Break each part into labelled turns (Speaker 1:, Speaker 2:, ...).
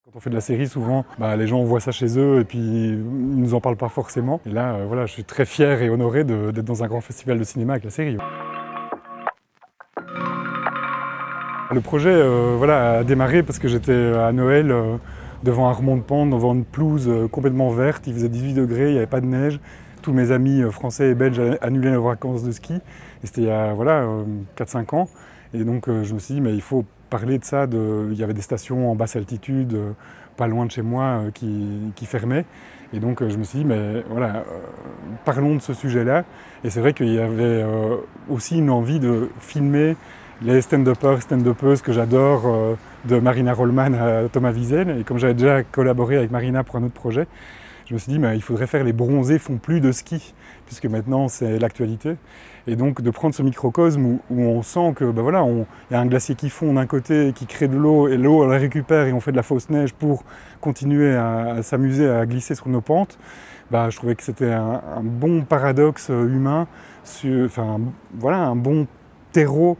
Speaker 1: Quand on fait de la série, souvent, les gens voient ça chez eux et puis ils ne nous en parlent pas forcément. Et là, voilà, je suis très fier et honoré d'être dans un grand festival de cinéma avec la série. Le projet a démarré parce que j'étais à Noël devant un remont de pente, devant une pelouse complètement verte. Il faisait 18 degrés, il n'y avait pas de neige. Tous mes amis français et belges annulaient leurs vacances de ski. Et c'était il y a 4-5 ans. Et donc je me suis dit, mais il faut parler de ça. Il y avait des stations en basse altitude, pas loin de chez moi, qui fermaient. Et donc je me suis dit, mais voilà, parlons de ce sujet-là. Et c'est vrai qu'il y avait aussi une envie de filmer les stand-uppers, stand-uppeuses que j'adore, de Marina Rollman à Thomas Wiesel. Et comme j'avais déjà collaboré avec Marina pour un autre projet, je me suis dit, il faudrait faire les bronzés font plus de ski, puisque maintenant c'est l'actualité. Et donc de prendre ce microcosme où on sent que y a un glacier qui fond d'un côté, qui crée de l'eau, et l'eau on la récupère et on fait de la fausse neige pour continuer à s'amuser à glisser sur nos pentes. Je trouvais que c'était un bon paradoxe humain, un bon terreau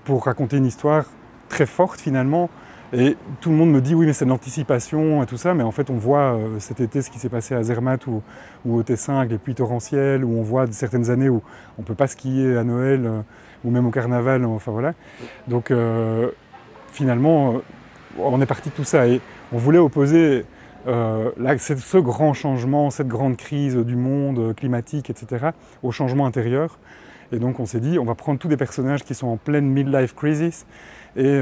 Speaker 1: pour raconter une histoire très forte finalement. Et tout le monde me dit oui mais c'est de l'anticipation et tout ça, mais en fait on voit cet été ce qui s'est passé à Zermatt ou au Tessin, les pluies torrentielles, où on voit certaines années où on ne peut pas skier à Noël ou même au carnaval, enfin voilà. Donc finalement on est parti de tout ça et on voulait opposer ce grand changement, cette grande crise du monde climatique, etc., au changement intérieur. Et donc on s'est dit, on va prendre tous des personnages qui sont en pleine midlife crisis et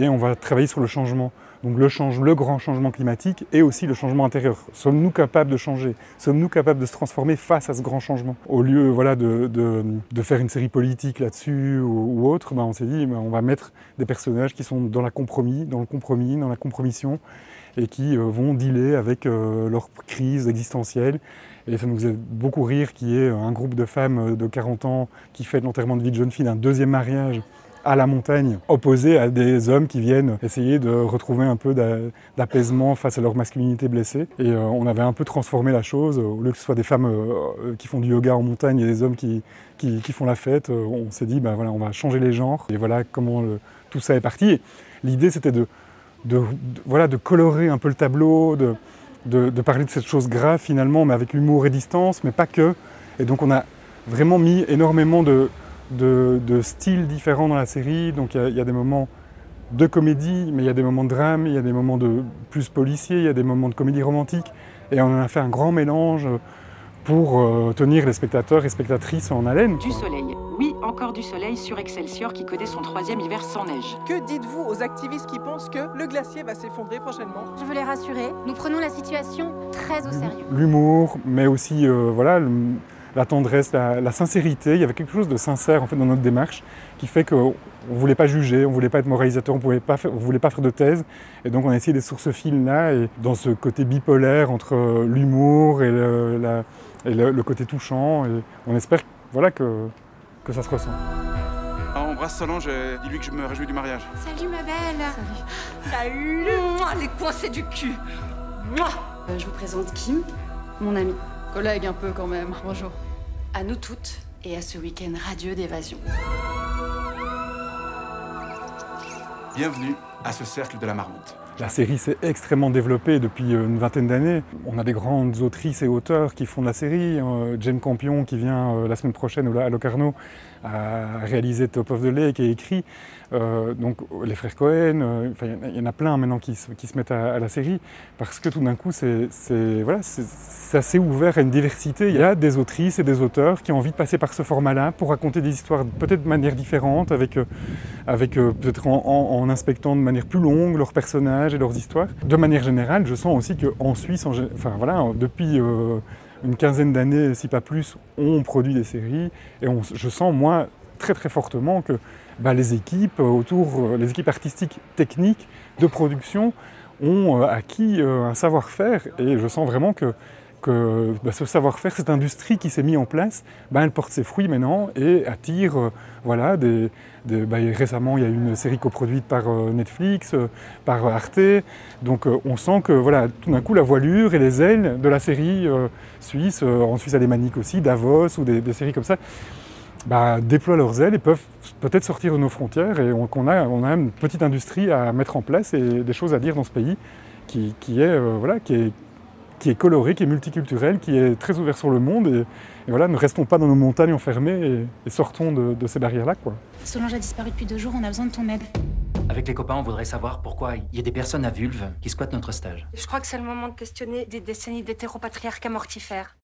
Speaker 1: on va travailler sur le changement. Donc le grand changement climatique et aussi le changement intérieur. Sommes-nous capables de changer? Sommes-nous capables de se transformer face à ce grand changement? Au lieu de faire une série politique là-dessus ou autre, on s'est dit, on va mettre des personnages qui sont dans le compromis, dans la compromission, et qui vont dealer avec leur crise existentielle. Et ça nous faisait beaucoup rire qu'il y ait un groupe de femmes de 40 ans qui fête l'enterrement de vie de jeune fille d'un deuxième mariage à la montagne, opposé à des hommes qui viennent essayer de retrouver un peu d'apaisement face à leur masculinité blessée. Et on avait un peu transformé la chose. Au lieu que ce soit des femmes qui font du yoga en montagne et des hommes qui font la fête, on s'est dit, on va changer les genres. Et voilà comment tout ça est parti. Et l'idée, c'était de colorer un peu le tableau, de parler de cette chose grave finalement, mais avec humour et distance, mais pas que. Et donc on a vraiment mis énormément de styles différents dans la série. Donc il y a des moments de comédie, mais il y a des moments de drame, il y a des moments de plus policiers, il y a des moments de comédie romantique. Et on en a fait un grand mélange pour tenir les spectateurs et spectatrices en haleine.
Speaker 2: Du soleil. Oui, encore du soleil sur Excelsior qui connaît son 3e hiver sans neige.
Speaker 3: Que dites-vous aux activistes qui pensent que le glacier va s'effondrer prochainement?
Speaker 4: Je veux les rassurer, nous prenons la situation très au sérieux.
Speaker 1: L'humour, mais aussi la tendresse, la sincérité. Il y avait quelque chose de sincère en fait dans notre démarche qui fait qu'on ne voulait pas juger, on ne voulait pas être moralisateur, on ne voulait pas faire de thèse. Et donc on a essayé d'être sur ce fil-là et dans ce côté bipolaire entre l'humour et le côté touchant. Et on espère que ça se ressent.
Speaker 5: Embrasse Solange, dis-lui que je me réjouis du mariage.
Speaker 4: Salut ma belle.
Speaker 6: Salut. Les coincés du cul.
Speaker 7: Je vous présente Kim, mon amie.
Speaker 6: Collègue un peu quand même. Bonjour.
Speaker 7: À nous toutes et à ce week-end radieux d'évasion.
Speaker 5: Bienvenue à ce cercle de la marmotte.
Speaker 1: La série s'est extrêmement développée depuis une vingtaine d'années. On a des grandes autrices et auteurs qui font de la série. Jane Campion, qui vient la semaine prochaine à Locarno, a réalisé Top of the Lake et écrit. Donc les frères Cohen, il y en a plein maintenant qui se mettent à la série parce que tout d'un coup c'est assez ouvert à une diversité. Il y a des autrices et des auteurs qui ont envie de passer par ce format-là pour raconter des histoires peut-être de manière différente, avec peut-être en inspectant de manière plus longue leurs personnages et leurs histoires. De manière générale, je sens aussi qu'en Suisse, depuis une quinzaine d'années, si pas plus, on produit des séries et je sens moi très très fortement que les équipes les équipes artistiques, techniques, de production ont acquis un savoir-faire et je sens vraiment que ce savoir-faire, cette industrie qui s'est mise en place, elle porte ses fruits maintenant et attire, récemment il y a eu une série coproduite par Netflix, par Arte, donc on sent que tout d'un coup la voilure et les ailes de la série suisse, en Suisse alémanique aussi, Davos ou des séries comme ça, déploient leurs ailes et peuvent peut-être sortir de nos frontières et on a une petite industrie à mettre en place et des choses à dire dans ce pays qui est coloré, qui est multiculturel, qui est très ouvert sur le monde. Et voilà, ne restons pas dans nos montagnes enfermées et sortons de ces barrières-là, quoi.
Speaker 4: Solange a disparu depuis 2 jours, on a besoin de ton aide.
Speaker 8: Avec les copains, on voudrait savoir pourquoi il y a des personnes à vulve qui squattent notre stage.
Speaker 9: Je crois que c'est le moment de questionner des décennies d'hétéropatriarcat mortifère.